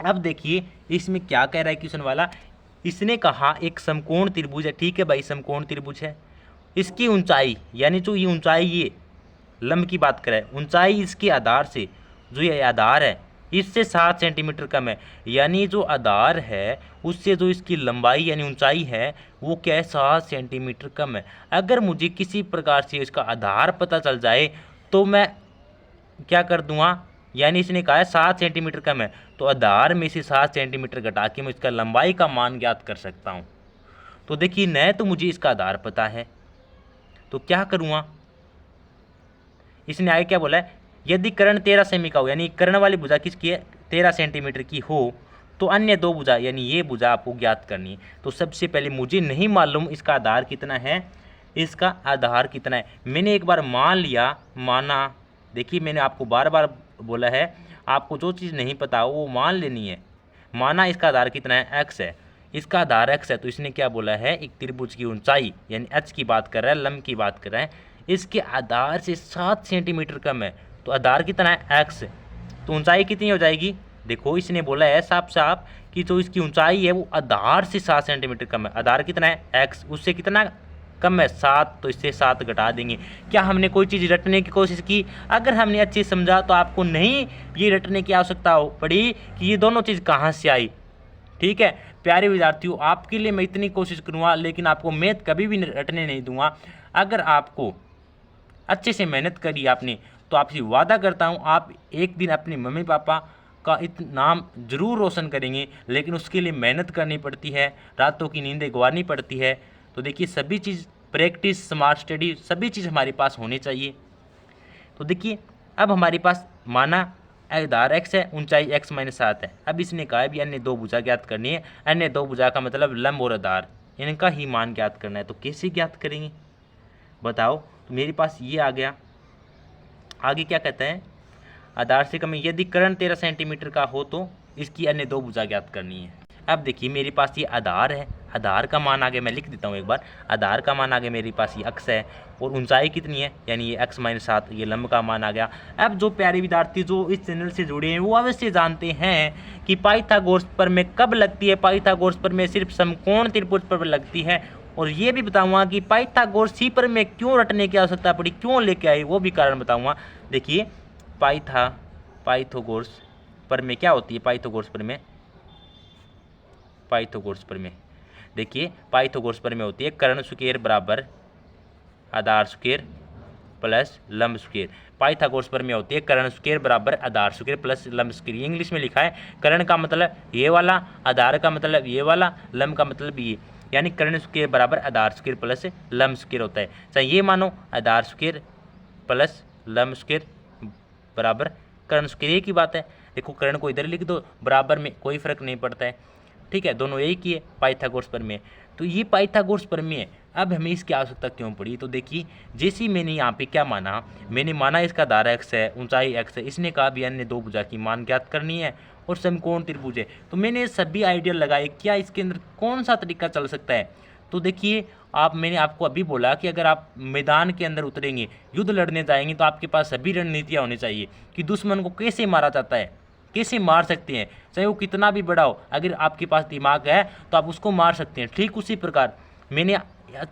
अब देखिए इसमें क्या कह रहा है क्वेश्चन वाला, इसने कहा एक समकोण त्रिभुज है, ठीक है भाई समकोण त्रिभुज है, इसकी ऊंचाई यानी जो ये ऊंचाई, ये लंब की बात करें, ऊंचाई इसके आधार से, जो ये आधार है इससे 7 सेंटीमीटर कम है, यानी जो आधार है उससे जो इसकी लंबाई यानी ऊंचाई है वो क्या है, 7 सेंटीमीटर कम है। अगर मुझे किसी प्रकार से इसका आधार पता चल जाए तो मैं क्या कर दूंगा, यानी इसने कहा है 7 सेंटीमीटर कम है, तो आधार में से 7 सेंटीमीटर घटा के मैं इसका लंबाई का मान ज्ञात कर सकता हूँ। तो देखिए न तो मुझे इसका आधार पता है तो क्या करूँगा, इसने आगे क्या बोला है, यदि कर्ण 13 सेमी का हो, यानी कर्ण वाली भुजा किसकी है, 13 सेंटीमीटर की हो, तो अन्य दो भुजा यानी ये भुजा आपको ज्ञात करनी है। तो सबसे पहले मुझे नहीं मालूम इसका आधार कितना है, इसका आधार कितना है, मैंने एक बार मान लिया, माना, देखिए मैंने आपको बार बार बोला है आपको जो चीज़ नहीं पता हो वो मान लेनी है। माना इसका आधार कितना है, x है, इसका आधार x है, तो इसने क्या बोला है, एक त्रिभुज की ऊंचाई यानी h की बात कर रहा है, लंब की बात कर रहा है, इसके आधार से 7 सेंटीमीटर कम है, तो आधार कितना है x, तो ऊंचाई कितनी हो जाएगी, देखो इसने बोला है साफ साफ कि जो इसकी ऊंचाई है वो आधार से 7 सेंटीमीटर कम है, आधार कितना है x, उससे कितना कम है 7, तो इससे 7 घटा देंगे। क्या हमने कोई चीज़ रटने की कोशिश की, अगर हमने अच्छे समझा तो आपको नहीं ये रटने की आवश्यकता हो पड़ी कि ये दोनों चीज़ कहाँ से आई। ठीक है प्यारे विद्यार्थियों, आपके लिए मैं इतनी कोशिश करूँगा, लेकिन आपको मैथ कभी भी रटने नहीं दूंगा। अगर आपको अच्छे से मेहनत करी आपने तो आपसे वादा करता हूँ आप एक दिन अपने मम्मी पापा का नाम जरूर रोशन करेंगे, लेकिन उसके लिए मेहनत करनी पड़ती है, रातों की नींदें गंवानी पड़ती है। तो देखिए सभी चीज़, प्रैक्टिस, स्मार्ट स्टडी, सभी चीज़ हमारे पास होनी चाहिए। तो देखिए अब हमारे पास माना आधार x है, ऊंचाई x - 7 है। अब इसने कहा है भी अन्य दो भुजा ज्ञात करनी है, अन्य दो भुजा का मतलब लंब और आधार, इनका ही मान ज्ञात करना है। तो कैसे ज्ञात करेंगे बताओ, तो मेरे पास ये आ गया। आगे क्या कहता है, आधार से कम यदि कर्ण 13 सेंटीमीटर का हो तो इसकी अन्य दो भुजा ज्ञात करनी है। अब देखिए मेरे पास ये आधार है, आधार का मान आगे मैं लिख देता हूँ एक बार, आधार का मान आगे मेरे पास ये x है और ऊंचाई कितनी है यानी ये x - 7, ये लंब का मान आ गया। अब जो प्यारे विद्यार्थी जो इस चैनल से जुड़े हैं वो अवश्य जानते हैं कि पाइथागोरस प्रमेय कब लगती है, पाइथागोरस प्रमेय सिर्फ समकोण त्रिभुज पर लगती है, और ये भी बताऊंगा कि पाइथागोरस ही प्रमेय क्यों रटने की आवश्यकता पड़ी, क्यों लेके आई, वो भी कारण बताऊंगा। देखिए पाइथागोरस प्रमेय क्या होती है, पाइथागोरस प्रमेय देखिए पाइथागोरस प्रमेय होती है कर्ण स्क्वायर बराबर आधार स्क्वायर प्लस लंब स्क्वायर। पाइथागोरस प्रमेय होती है कर्ण स्क्वायर बराबर आधार स्क्वायर प्लस लंब स्क्वायर। इंग्लिश में लिखा है कर्ण का मतलब ये वाला, आधार का मतलब ये वाला, लंब का मतलब ये, यानी कर्ण स्क्वायर बराबर आधार स्क्वायर प्लस लंब स्क्वायर होता है। चाहे ये मानो आधार स्क्वायर प्लस लंब स्क्वायर बराबर कर्ण स्क्वायर, एक ही बात है। देखो कर्ण को इधर लिख दो, बराबर में कोई फर्क नहीं पड़ता है, ठीक है, दोनों एक ही है, पाइथागोरस प्रमेय। तो ये पाइथागोरस प्रमेय है। अब हमें इसकी आवश्यकता क्यों पड़ी, तो देखिए जैसे ही मैंने यहाँ पे क्या माना, मैंने माना इसका आधार x है, ऊंचाई x है, इसने कहा भी अन्य दो भुजा की मान ज्ञात करनी है और समकोण त्रिभुज है। तो मैंने सभी आइडिया लगाए, क्या इसके अंदर कौन सा तरीका चल सकता है। तो देखिए मैंने आपको अभी बोला कि अगर आप मैदान के अंदर उतरेंगे, युद्ध लड़ने जाएंगे, तो आपके पास सभी रणनीतियाँ होनी चाहिए कि दुश्मन को कैसे मारा जाता है, कैसे मार सकते हैं, चाहे वो कितना भी बड़ा हो, अगर आपके पास दिमाग है तो आप उसको मार सकते हैं। ठीक उसी प्रकार मैंने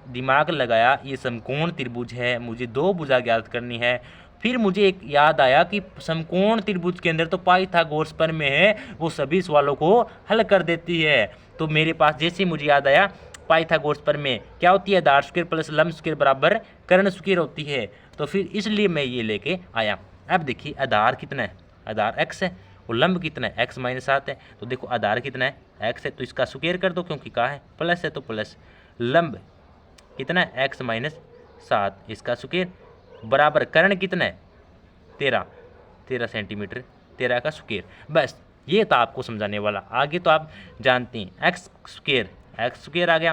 दिमाग लगाया, ये समकोण त्रिभुज है, मुझे दो भुजा ज्ञात करनी है। फिर मुझे एक याद आया कि समकोण त्रिभुज के अंदर तो पाइथागोरस प्रमेय है, वो सभी सवालों को हल कर देती है। तो मेरे पास जैसे मुझे याद आया पाइथागोरस प्रमेय क्या होती है, आधार स्क्वायर प्लस लंब स्क्वायर बराबर कर्ण स्क्वायर होती है। तो फिर इसलिए मैं ये लेके आया। अब देखिए आधार कितना है, आधार x है और लंब कितना है x - 7 है। तो देखो आधार कितना है x है, तो इसका स्क्वायर कर दो क्योंकि कहा है प्लस है, तो प्लस लंब कितना है x - 7, इसका स्क्वायर बराबर कर्ण कितना है 13 सेंटीमीटर, 13 का स्क्वायर। बस ये था आपको समझाने वाला। आगे तो आप जानते हैं x स्क्वायर आ गया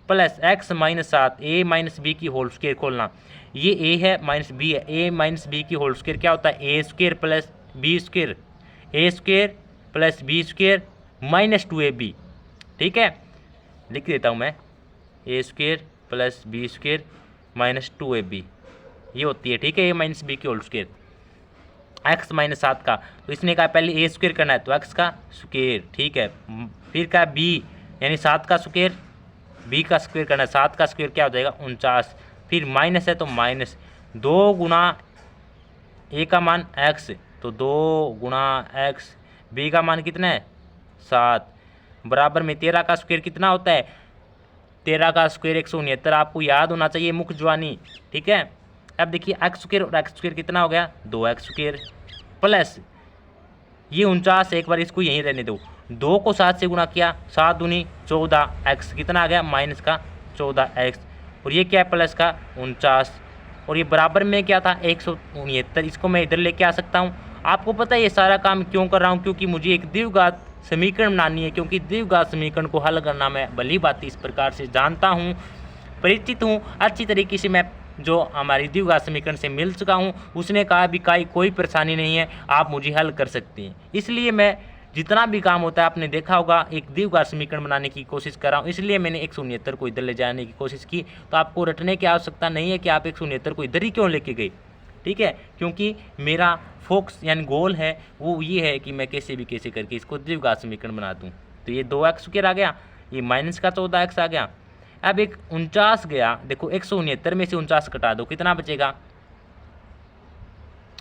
प्लस x - 7 a - b की होल स्क्वायर खोलना, ये a है माइनस b है, a - b की होल स्क्वायर क्या होता है a square plus b square, a square plus b square minus 2ab। ठीक है लिख देता हूँ मैं, a square plus b square minus 2ab ये होती है, ठीक है, a - b की होल स्क्वायर। एक्स माइनस 7 का, तो इसने कहा पहले ए स्क्वेयर करना है तो एक्स का स्क्वेयर, ठीक है। फिर कहा बी यानी 7 का स्क्वेयर, बी का स्क्वेयर करना है, 7 का स्क्वेयर क्या हो जाएगा 49। फिर माइनस है तो माइनस 2 गुना ए का मान एक्स, तो 2 गुना एक्स, बी का मान कितना है 7, बराबर में 13 का स्क्वेयर कितना होता है, 13 का स्क्वेयर 169, आपको याद होना चाहिए मुख्य ज्वानी, ठीक है। अब देखिए एक्स स्क्वेयर और एक्स स्क्वेयर कितना हो गया 2x स्क्वेयर प्लस ये 49, एक बार इसको यहीं रहने दो, 2 को 7 से गुणा किया, 7 दूनी 14, एक्स कितना आ गया माइनस का 14x, और ये क्या है प्लस का 49, और ये बराबर में क्या था 169, इसको मैं इधर लेके आ सकता हूँ। आपको पता है ये सारा काम क्यों कर रहा हूँ, क्योंकि मुझे एक द्विघात समीकरण बनानी है, क्योंकि द्विघात समीकरण को हल करना मैं भली भांति इस प्रकार से जानता हूँ, परिचित हूँ अच्छी तरीके से। मैं जो हमारी द्विघात समीकरण से मिल चुका हूँ, उसने कहा भी कोई परेशानी नहीं है, आप मुझे हल कर सकते हैं। इसलिए मैं जितना भी काम होता है आपने देखा होगा एक द्विघात समीकरण बनाने की कोशिश कर रहा हूँ, इसलिए मैंने 169 को इधर ले जाने की कोशिश की। तो आपको रटने की आवश्यकता नहीं है कि आप 169 को इधर ही क्यों लेके गए, ठीक है, क्योंकि मेरा फोकस यानी गोल है वो ये है कि मैं कैसे भी कैसे करके इसको द्विघात समीकरण बना दूँ। तो ये 2x स्क्वायर आ गया, ये माइनस का 14x आ गया। अब एक 49 गया, देखो 169 में से 49 कटा दो, कितना बचेगा,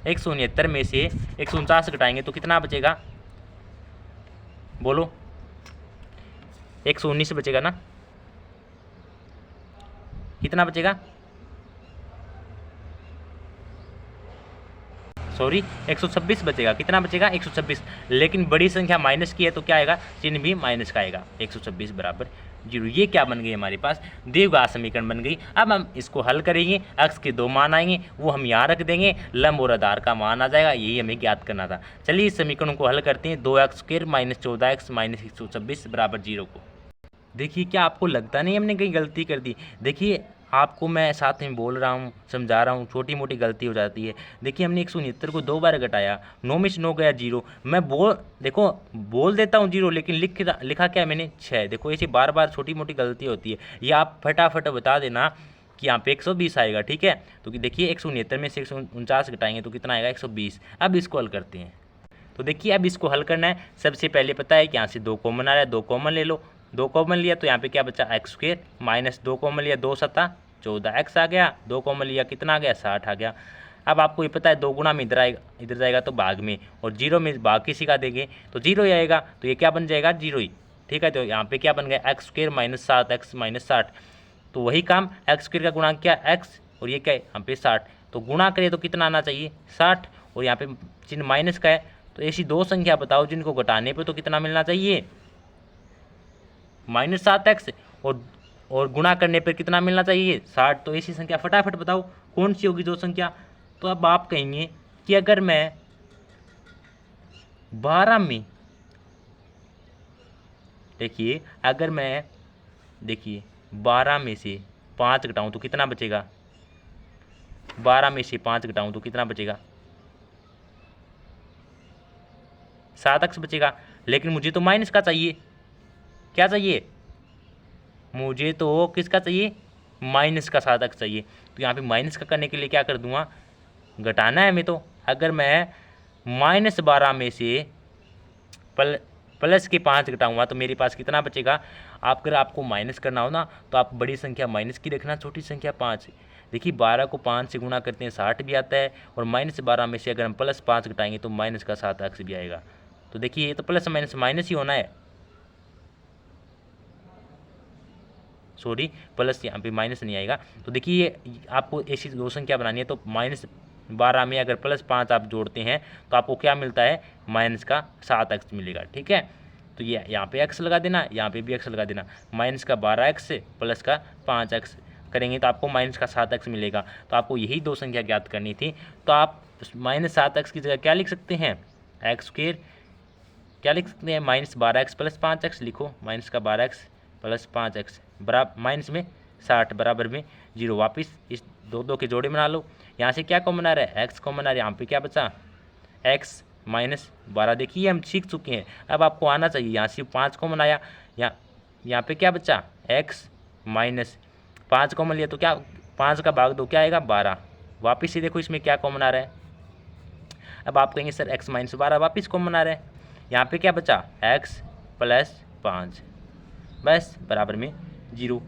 169 में से 149 घटाएंगे तो कितना बचेगा, बोलो 119 बचेगा ना, कितना बचेगा, सॉरी 126 बचेगा, कितना बचेगा 126, लेकिन बड़ी संख्या माइनस की है तो क्या आएगा, चिन्ह भी माइनस का आएगा, 126 बराबर 0। ये क्या बन गई हमारे पास द्विघात समीकरण बन गई। अब हम इसको हल करेंगे, एक्स के 2 मान आएंगे वो हम यहाँ रख देंगे, लंब और आधार का मान आ जाएगा, यही हमें ज्ञात करना था। चलिए इस समीकरण को हल करते हैं, 2x square minus 14x minus 126 बराबर 0 को। देखिए क्या आपको लगता नहीं हमने कहीं गलती कर दी, देखिए आपको मैं साथ में बोल रहा हूँ समझा रहा हूँ, छोटी मोटी गलती हो जाती है। देखिए हमने 169 को 2 बार घटाया, 9 में से 9 गया 0, मैं देखो बोल देता हूँ 0 लेकिन लिखा क्या है मैंने 6। देखो ऐसी बार बार छोटी मोटी गलती होती है, ये आप फटाफट बता देना कि यहाँ पे 120 आएगा, ठीक है। तो देखिए 169 में से 149 घटाएंगे तो कितना आएगा 120। अब इसको हल करते हैं, तो देखिए अब इसको हल करना है, सबसे पहले पता है कि यहाँ से 2 कॉमन आ रहा है, 2 कॉमन ले लो, 2 कॉमन लिया तो यहाँ पे क्या बचा एक्स स्क्वेयर माइनस 2 कॉमन लिया 2 7 14x आ गया, 2 कॉमन लिया कितना आ गया 60 आ गया। अब आपको ये पता है 2 गुना में इधर आएगा, इधर जाएगा तो भाग में, और 0 में भाग किसी का देंगे तो 0 ही आएगा, तो ये क्या बन जाएगा 0 ही, ठीक है। तो यहाँ पे क्या बन गया x square minus 7x minus 60, तो वही काम एक्स स्क्वेयर का गुणा क्या एक्स और ये क्या है यहाँ पे 60, तो गुणा करें तो कितना आना चाहिए 60, और यहाँ पे चिन्ह माइनस का है, तो ऐसी 2 संख्या बताओ जिनको घटाने पे तो कितना मिलना चाहिए -7x, और गुणा करने पर कितना मिलना चाहिए 60, तो ऐसी संख्या फटाफट बताओ कौन सी होगी 2 संख्या। तो अब आप कहेंगे कि अगर मैं 12 में देखिए अगर मैं 12 में से 5 घटाऊँ तो कितना बचेगा, 12 में से 5 घटाऊँ तो कितना बचेगा 7x बचेगा, लेकिन मुझे तो माइनस का चाहिए, क्या चाहिए मुझे तो किसका चाहिए माइनस का 7x चाहिए। तो यहाँ पे माइनस का करने के लिए क्या कर दूंगा घटाना है हमें, तो अगर मैं -12 में से प्लस के 5 घटाऊंगा तो मेरे पास कितना बचेगा। अगर आपको माइनस करना हो ना तो आप बड़ी संख्या माइनस की रखना, छोटी संख्या 5। देखिए 12 को 5 से गुणा करते हैं 60 भी आता है, और -12 में से अगर हम +5 घटाएंगे तो माइनस का 7x भी आएगा। तो देखिए ये तो प्लस माइनस माइनस ही होना है, सॉरी प्लस यहाँ पे माइनस नहीं आएगा। तो देखिए आपको ऐसी 2 संख्या बनानी है, तो -12 में अगर +5 आप जोड़ते हैं तो आपको क्या मिलता है माइनस का 7x मिलेगा, ठीक है। तो ये यहाँ पे x लगा देना, यहाँ पे भी x लगा देना, माइनस का 12x प्लस का 5x करेंगे तो आपको माइनस का 7x मिलेगा। तो आपको यही 2 संख्या ज्ञात करनी थी, तो आप -7x की जगह क्या लिख सकते हैं एक्स स्क्वेयर, क्या लिख सकते हैं -12x प्लस 5x लिखो, माइनस का 12x प्लस 5x बराबर माइनस में 60 बराबर में 0। वापस इस 2 के जोड़े बना लो, यहाँ से क्या कॉमन आ रहा है x कॉमन आ रहा है, यहाँ पे क्या बचा x -12। देखिए हम सीख चुके हैं, अब आपको आना चाहिए, यहाँ से 5 कॉमन आया, यहाँ पे क्या बचा x -5 कॉमन लिया तो क्या 5 का भाग 2 क्या आएगा 12। वापस से देखो इसमें क्या कॉमन आ रहा है, अब आप कहेंगे सर x माइनस 12 वापस कॉमन आ रहा है, यहाँ पे क्या बचा x प्लस 5 बस बराबर में 0।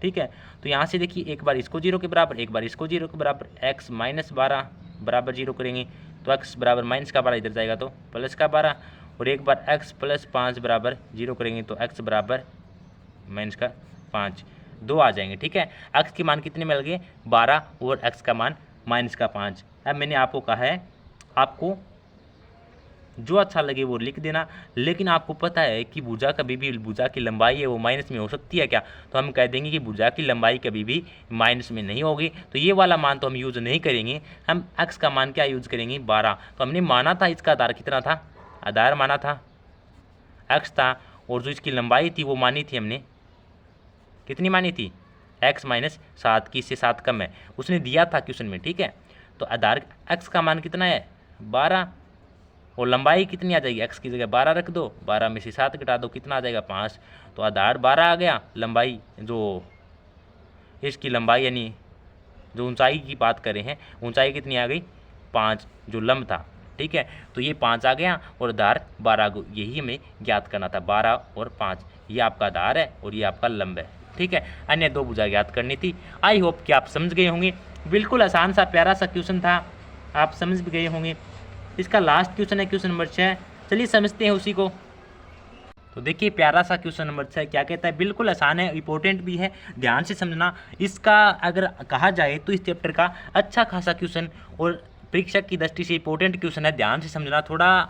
ठीक है, तो यहाँ से देखिए एक बार इसको 0 के बराबर, एक बार इसको 0 के बराबर, x माइनस 12 बराबर 0 करेंगे तो x बराबर माइनस का 12 इधर जाएगा तो प्लस का 12, और एक बार x प्लस 5 बराबर 0 करेंगे तो x बराबर माइनस का 5, 2 आ जाएंगे। ठीक है, x के मान कितने मिल गए 12 और x का मान माइनस का 5। अब मैंने आपको कहा है आपको जो अच्छा लगे वो लिख देना, लेकिन आपको पता है कि भुजा कभी भी भुजा की लंबाई है वो माइनस में हो सकती है क्या, तो हम कह देंगे कि भुजा की लंबाई कभी भी माइनस में नहीं होगी, तो ये वाला मान तो हम यूज़ नहीं करेंगे, हम x का मान क्या यूज़ करेंगे 12। तो हमने माना था इसका आधार कितना था, आधार माना था x था, और जो इसकी लंबाई थी वो मानी थी हमने, कितनी मानी थी x माइनस 7 की, इससे 7 कम है उसने दिया था क्वेश्चन में। ठीक है, तो आधार x का मान कितना है 12, और लंबाई कितनी आ जाएगी, x की जगह 12 रख दो, 12 में से 7 घटा दो, कितना आ जाएगा 5, तो आधार 12 आ गया, लंबाई जो इसकी लंबाई यानी जो ऊंचाई की बात कर रहे हैं ऊंचाई कितनी आ गई 5 जो लंब था। ठीक है, तो ये 5 आ गया और आधार 12, यही हमें ज्ञात करना था, 12 और 5 ये आपका आधार है और ये आपका लंब है। ठीक है, अन्य 2 भुजा ज्ञात करनी थी। आई होप कि आप समझ गए होंगे, बिल्कुल आसान सा प्यारा सा क्वेश्चन था, आप समझ भी गए होंगे। इसका लास्ट क्वेश्चन है क्वेश्चन नंबर 6, चलिए समझते हैं उसी को। तो देखिए प्यारा सा क्वेश्चन नंबर 6 क्या कहता है, बिल्कुल आसान है, इंपॉर्टेंट भी है, ध्यान से समझना। इसका अगर कहा जाए तो इस चैप्टर का अच्छा खासा क्वेश्चन और परीक्षा की दृष्टि से इंपॉर्टेंट क्वेश्चन है, ध्यान से समझना, थोड़ा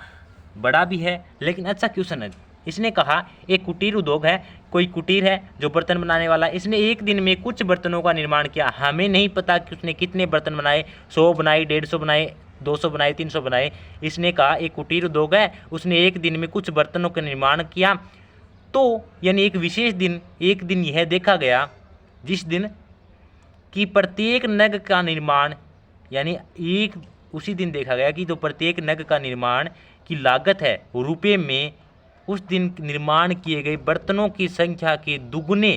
बड़ा भी है लेकिन अच्छा क्वेश्चन है। इसने कहा एक कुटीर उद्योग है, कोई कुटीर है जो बर्तन बनाने वाला, इसने एक दिन में कुछ बर्तनों का निर्माण किया, हमें नहीं पता कि उसने कितने बर्तन बनाए, 100 बनाए, 150 बनाए, 200 बनाए, 300 बनाए। इसने कहा एक कुटीर उद्योग है, उसने एक दिन में कुछ बर्तनों का निर्माण किया, तो यानी एक विशेष दिन, एक दिन यह देखा गया जिस दिन कि प्रत्येक नग का निर्माण, यानी एक उसी दिन देखा गया कि जो प्रत्येक नग का निर्माण की लागत है रुपये में, उस दिन निर्माण किए गए बर्तनों की संख्या के दुगने,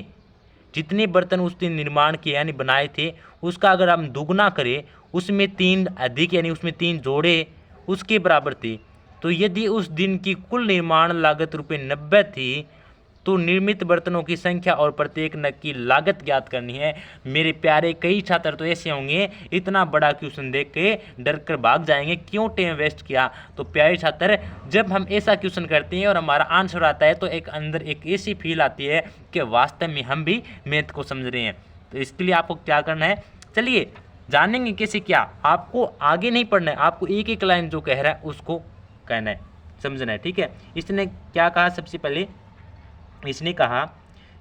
जितने बर्तन उस दिन निर्माण किए यानी बनाए थे उसका अगर हम दुगना करें, उसमें 3 अधिक यानी उसमें 3 जोड़े उसके बराबर थे, तो यदि उस दिन की कुल निर्माण लागत ₹90 थी तो निर्मित बर्तनों की संख्या और प्रत्येक नग की लागत ज्ञात करनी है। मेरे प्यारे कई छात्र तो ऐसे होंगे इतना बड़ा क्वेश्चन देख के डर कर भाग जाएंगे, क्यों टाइम वेस्ट किया। तो प्यारे छात्र, जब हम ऐसा क्वेश्चन करते हैं और हमारा आंसर आता है तो एक अंदर एक ऐसी फील आती है कि वास्तव में हम भी मैथ को समझ रहे हैं। तो इसके लिए आपको क्या करना है, चलिए जानेंगे कैसे क्या। आपको आगे नहीं पढ़ना है, आपको एक एक लाइन जो कह रहा है उसको कहना है, समझना है। ठीक है, इसने क्या कहा, सबसे पहले इसने कहा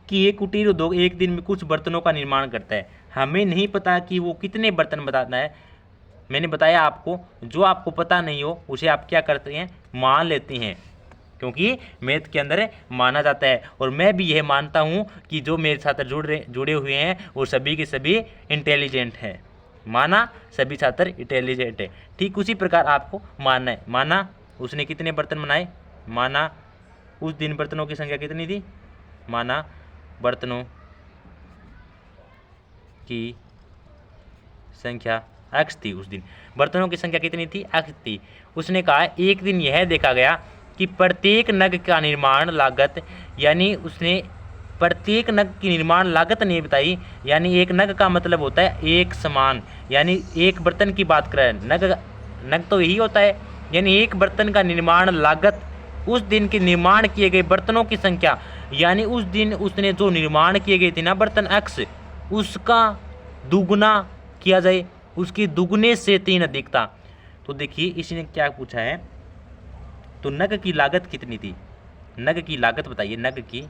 कि एक कुटीर उद्योग एक दिन में कुछ बर्तनों का निर्माण करता है, हमें नहीं पता कि वो कितने बर्तन बताता है। मैंने बताया आपको, जो आपको पता नहीं हो उसे आप क्या करते हैं, मान लेते हैं, क्योंकि मैथ के अंदर माना जाता है। और मैं भी यह मानता हूँ कि जो मेरे साथ जुड़े हुए हैं वो सभी के सभी इंटेलिजेंट हैं, माना सभी छात्र इंटेलिजेंट है। ठीक उसी प्रकार आपको मानना है, माना उसने कितने बर्तन बनाए, माना उस दिन बर्तनों की संख्या कितनी थी, माना बर्तनों की संख्या x थी, उस दिन बर्तनों की संख्या कितनी थी, x थी। उसने कहा एक दिन यह देखा गया कि प्रत्येक नग का निर्माण लागत, यानी उसने प्रत्येक नग की निर्माण लागत नहीं बताई, यानी एक नग का मतलब होता है एक समान, यानी एक बर्तन की बात कर रहा है, नग तो यही होता है, यानी एक बर्तन का निर्माण लागत, उस दिन के निर्माण किए गए बर्तनों की संख्या, यानी उस दिन उसने जो निर्माण किए गए थे ना बर्तन x, उसका दुगना किया जाए, उसके दुगने से 3 अधिक था। तो देखिए इसने क्या पूछा है, तो नग की लागत कितनी थी, नग की लागत बताइए, नग की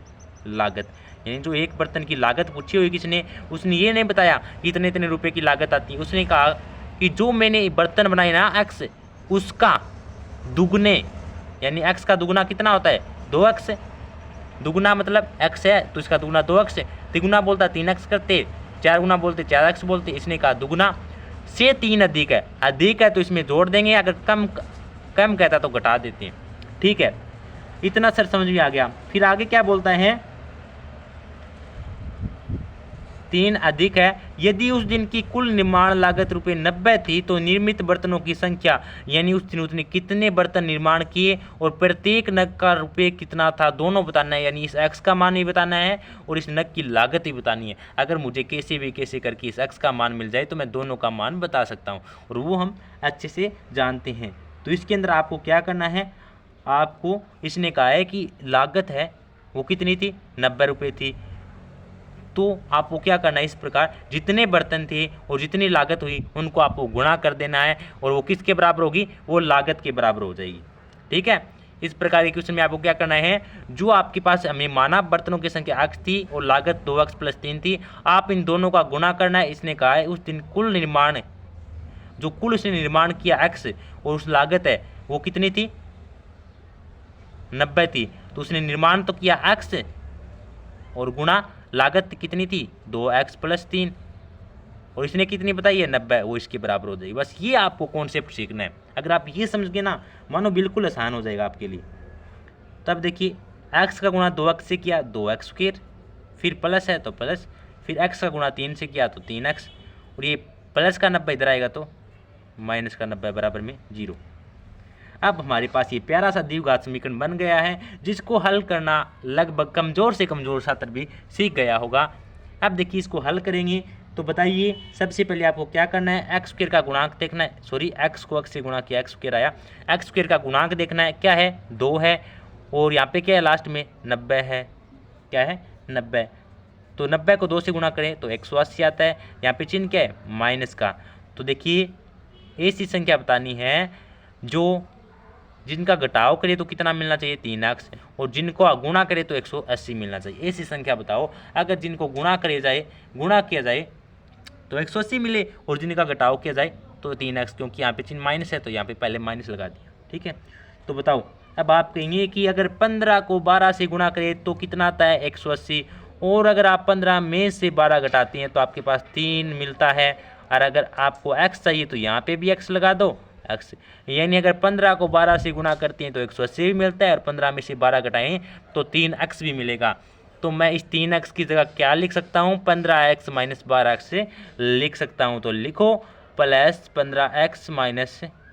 लागत, यानी जो एक बर्तन की लागत पूछी हुई किसने, उसने ये नहीं बताया कि इतने इतने रुपए की लागत आती है। उसने कहा कि जो मैंने बर्तन बनाए ना x, उसका दुगने, यानी x का दुगना कितना होता है 2x, दुगना मतलब x है तो इसका दुगना 2x है, तिगुना बोलता 3x करते, 4 गुना बोलते 4x बोलते, इसने कहा दुगना से 3 अधिक है, अधिक है तो इसमें जोड़ देंगे, अगर कम कहता तो घटा देते हैं। ठीक है, इतना सर समझ में आ गया। फिर आगे क्या बोलता है, 3 अधिक है। यदि उस दिन की कुल निर्माण लागत ₹90 थी तो निर्मित बर्तनों की संख्या, यानी उस दिन उसने कितने बर्तन निर्माण किए और प्रत्येक नग का रुपये कितना था, दोनों बताना है। यानी इस x का मान भी बताना है और इस नग की लागत भी बतानी है। अगर मुझे कैसे करके इस x का मान मिल जाए तो मैं दोनों का मान बता सकता हूँ और वो हम अच्छे से जानते हैं। तो इसके अंदर आपको क्या करना है, आपको इसने कहा है कि लागत है वो कितनी थी, ₹90 थी। तो आपको क्या करना है, इस प्रकार जितने बर्तन थे और जितनी लागत हुई उनको आपको गुणा कर देना है और वो किसके बराबर होगी, वो लागत के बराबर हो जाएगी। ठीक है, इस प्रकार के क्वेश्चन में आपको क्या करना है, जो आपके पास हमें माना बर्तनों की संख्या x थी और लागत 2x + 3 थी, आप इन दोनों का गुणा करना है। इसने कहा है उस दिन कुल निर्माण, जो कुल उसने निर्माण किया x और उस लागत है वो कितनी थी, 90 थी। तो उसने निर्माण तो किया x और गुणा लागत कितनी थी, 2x + 3 और इसने कितनी बताई है, 90, वो इसके बराबर हो जाएगी। बस ये आपको कॉन्सेप्ट सीखना है। अगर आप ये समझ गए ना, मानो बिल्कुल आसान हो जाएगा आपके लिए। तब देखिए x का गुणा 2x से किया 2x², फिर प्लस है तो प्लस, फिर x का गुणा 3 से किया तो 3x और ये प्लस का 90 इधर आएगा तो माइनस का 90 बराबर में 0। अब हमारे पास ये प्यारा सा द्विघात समीकरण बन गया है, जिसको हल करना लगभग कमज़ोर से कमज़ोर छात्र भी सीख गया होगा। अब देखिए इसको हल करेंगे तो बताइए, सबसे पहले आपको क्या करना है, x² का गुणांक देखना है। सॉरी, x को x से गुणा किया, x² आया। x² का गुणांक देखना है, क्या है, 2 है और यहाँ पे क्या है, लास्ट में 90 है। क्या है, 90। तो 90 को 2 से गुणा करें तो 180 आता है। यहाँ पे चिन्ह क्या है, माइनस का। तो देखिए ऐसी संख्या बतानी है जो जिनका घटाव करे तो कितना मिलना चाहिए, 3x, और जिनको गुणा करे तो 180 मिलना चाहिए। ऐसी संख्या बताओ, अगर जिनको गुणा किया जाए तो 180 मिले और जिनका घटाव किया जाए तो 3x, क्योंकि यहाँ पे चिन्ह माइनस है तो यहाँ पे पहले माइनस लगा दिया। ठीक है, तो बताओ, अब आप कहेंगे कि अगर 15 को 12 से गुणा करें तो कितना आता है, 180, और अगर आप 15 में से 12 घटाते हैं तो आपके पास 3 मिलता है। और अगर आपको x चाहिए तो यहाँ पे भी x लगा दो, x, यानी अगर 15 को 12 से गुणा करते हैं तो 180 भी मिलता है और 15 में से 12 घटाएं तो 3x भी मिलेगा। तो मैं इस 3x की जगह क्या लिख सकता हूँ, 15x - 12x से लिख सकता हूँ। तो लिखो प्लस 15x -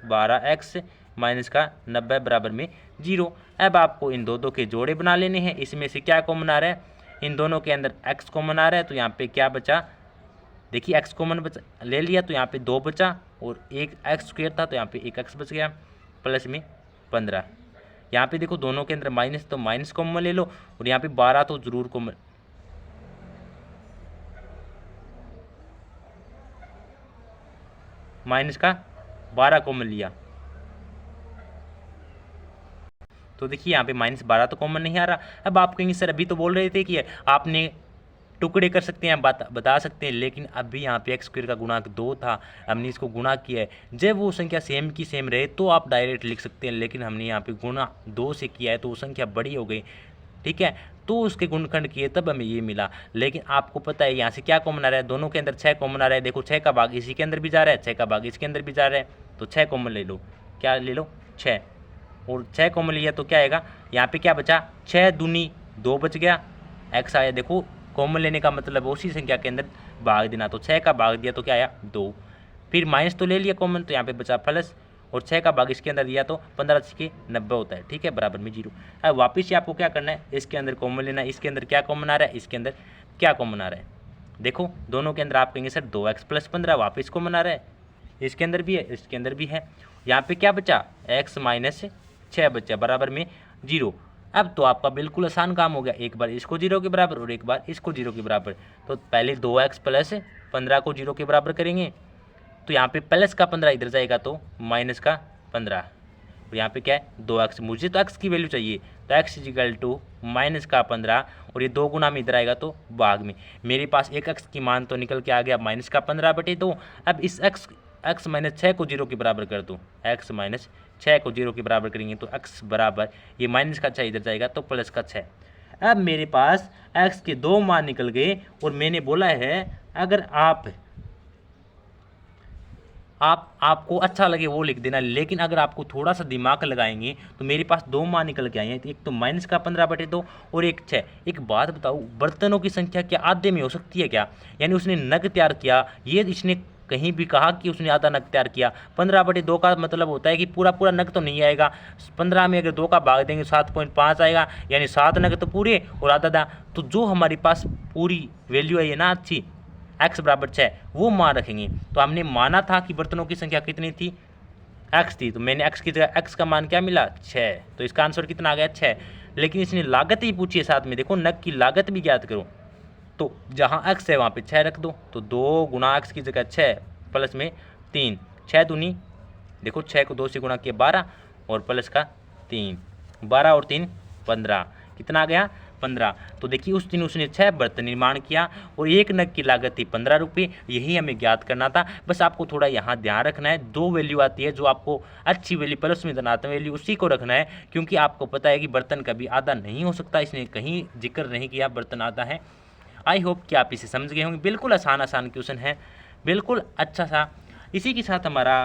12x माइनस का 90 बराबर में 0। अब आपको इन दो के जोड़े बना लेने हैं। इसमें से क्या कॉमन आ रहा है, इन दोनों के अंदर x कॉमन आ रहा है, तो यहाँ पे क्या बचा, देखिए x कॉमन बचा ले लिया तो यहाँ पे 2 बचा और एक x² था तो यहाँ पे 1x बच गया, प्लस में 15। यहाँ पे देखो दोनों के अंदर माइनस, तो माइनस कॉमन ले लो और यहाँ पे 12 तो जरूर कॉमन, माइनस का 12 कॉमन लिया तो देखिए यहाँ पे -12 तो कॉमन नहीं आ रहा। अब आप कहेंगे सर अभी तो बोल रहे थे कि आपने टुकड़े कर सकते हैं, बता सकते हैं, लेकिन अभी यहाँ पे x² का गुणांक 2 था, हमने इसको गुणा किया है। जब वो संख्या सेम की सेम रहे तो आप डायरेक्ट लिख सकते हैं, लेकिन हमने यहाँ पे गुणा 2 से किया है तो वो संख्या बड़ी हो गई। ठीक है, तो उसके गुणनखंड किए तब हमें ये मिला। लेकिन आपको पता है यहाँ से क्या कॉमन आ रहा है, दोनों के अंदर 6 कॉमन आ रहा है। देखो 6 का भाग इसी के अंदर भी जा रहा है, 6 का भाग इसके अंदर भी जा रहा है, तो 6 कॉमन ले लो। क्या ले लो, 6, और 6 कॉमन लिया तो क्या आएगा, यहाँ पे क्या बचा, 6 दूनी 2 बच गया, x आया। देखो कॉमन लेने का मतलब उसी संख्या के अंदर भाग देना, तो 6 का भाग दिया तो क्या आया, 2, फिर माइनस तो ले लिया कॉमन तो यहाँ पे बचा प्लस, और 6 का भाग इसके अंदर दिया तो 15 के 90 होता है। ठीक है, बराबर में 0। अब वापस से आपको क्या करना है, इसके अंदर कॉमन लेना है, इसके अंदर क्या कॉमन आ रहा है, इसके अंदर क्या कॉमन आ रहा है, देखो दोनों के अंदर आप कहेंगे सर 2x + 15 वापस कॉमन आ रहा है, इसके अंदर भी है, इसके अंदर भी है। यहाँ पे क्या बचा, x - 6 बचा, बराबर में 0। अब तो आपका बिल्कुल आसान काम हो गया, एक बार इसको 0 के बराबर और एक बार इसको 0 के बराबर। तो पहले 2x + 15 को 0 के बराबर करेंगे, तो यहाँ पे प्लस का 15 इधर जाएगा तो माइनस का 15, और यहाँ पे क्या है 2x, मुझे तो x की वैल्यू चाहिए, तो x = माइनस का 15, और ये 2 गुना में इधर आएगा तो भाग में, मेरे पास एक x की मान तो निकल के आ गया माइनस का 15/2। अब इस x - 6 को 0 के बराबर कर दो, x - 6 को 0 के बराबर करेंगे तो x बराबर, ये माइनस का 6 इधर जाएगा तो प्लस का 6। अब मेरे पास x के 2 मान निकल गए, और मैंने बोला है अगर आप आपको अच्छा लगे वो लिख देना, लेकिन अगर आपको थोड़ा सा दिमाग लगाएंगे तो मेरे पास 2 मान निकल के आए हैं, एक तो माइनस का 15/2 और एक 6। एक बात बताओ, बर्तनों की संख्या क्या आधे में हो सकती है क्या? यानी उसने नग तैयार किया, ये इसने कहीं भी कहा कि उसने आधा नग तैयार किया। 15/2 का मतलब होता है कि पूरा पूरा नग तो नहीं आएगा, 15 में अगर 2 का भाग देंगे 7.5 आएगा, यानी 7 नग तो पूरे और आधा। तो जो हमारे पास पूरी वैल्यू है ये ना अच्छी, x बराबर 6, वो मान रखेंगे। तो हमने माना था कि बर्तनों की संख्या कितनी थी, x थी, तो मैंने x की जगह x का मान क्या मिला, 6। तो इसका आंसर कितना आ गया, 6। लेकिन इसने लागत ही पूछी है साथ में, देखो नग की लागत भी ज्ञात करो। तो जहाँ x है वहाँ पे 6 रख दो, तो 2 गुना x की जगह 6 प्लस में 3, 6 दूनी, देखो 6 को 2 से गुणा किया 12 और प्लस का 3, 12 और 3 15, कितना आ गया, 15। तो देखिए उस दिन उसने 6 बर्तन निर्माण किया और एक नग की लागत थी 15 रुपये, यही हमें ज्ञात करना था। बस आपको थोड़ा यहाँ ध्यान रखना है, 2 वैल्यू आती है जो आपको अच्छी वैल्यू प्लस में धनात्मक वैल्यू, उसी को रखना है, क्योंकि आपको पता है कि बर्तन कभी आधा नहीं हो सकता, इसने कहीं जिक्र नहीं किया बर्तन आधा है। आई होप कि आप इसे समझ गए होंगे, बिल्कुल आसान क्वेश्चन है, बिल्कुल अच्छा सा। इसी के साथ हमारा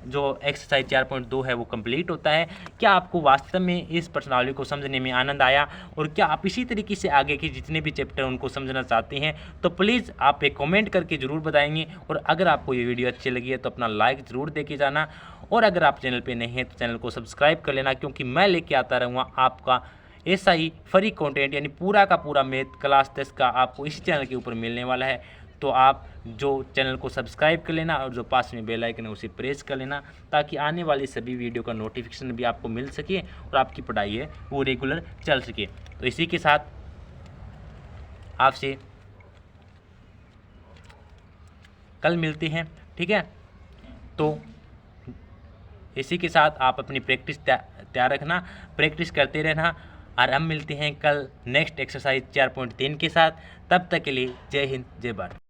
जो एक्सरसाइज 4.2 है वो कंप्लीट होता है। क्या आपको वास्तव में इस प्रश्नावली को समझने में आनंद आया, और क्या आप इसी तरीके से आगे के जितने भी चैप्टर उनको समझना चाहते हैं, तो प्लीज़ आप एक कमेंट करके ज़रूर बताएंगे। और अगर आपको ये वीडियो अच्छी लगी है तो अपना लाइक ज़रूर दे के जाना, और अगर आप चैनल पर नहीं हैं तो चैनल को सब्सक्राइब कर लेना, क्योंकि मैं लेके आता रहूँगा आपका ऐसा ही फ्री कंटेंट, यानी पूरा का पूरा मैथ क्लास 10 का आपको इसी चैनल के ऊपर मिलने वाला है। तो आप जो चैनल को सब्सक्राइब कर लेना और जो पास में बेल आइकन है उसे प्रेस कर लेना, ताकि आने वाली सभी वीडियो का नोटिफिकेशन भी आपको मिल सके और आपकी पढ़ाई है वो रेगुलर चल सके। तो इसी के साथ आपसे कल मिलते हैं, ठीक है। तो इसी के साथ आप अपनी प्रैक्टिस तैयार रखना, प्रैक्टिस करते रहना, और हम मिलते हैं कल नेक्स्ट एक्सरसाइज 4.3 के साथ। तब तक के लिए जय हिंद, जय भारत।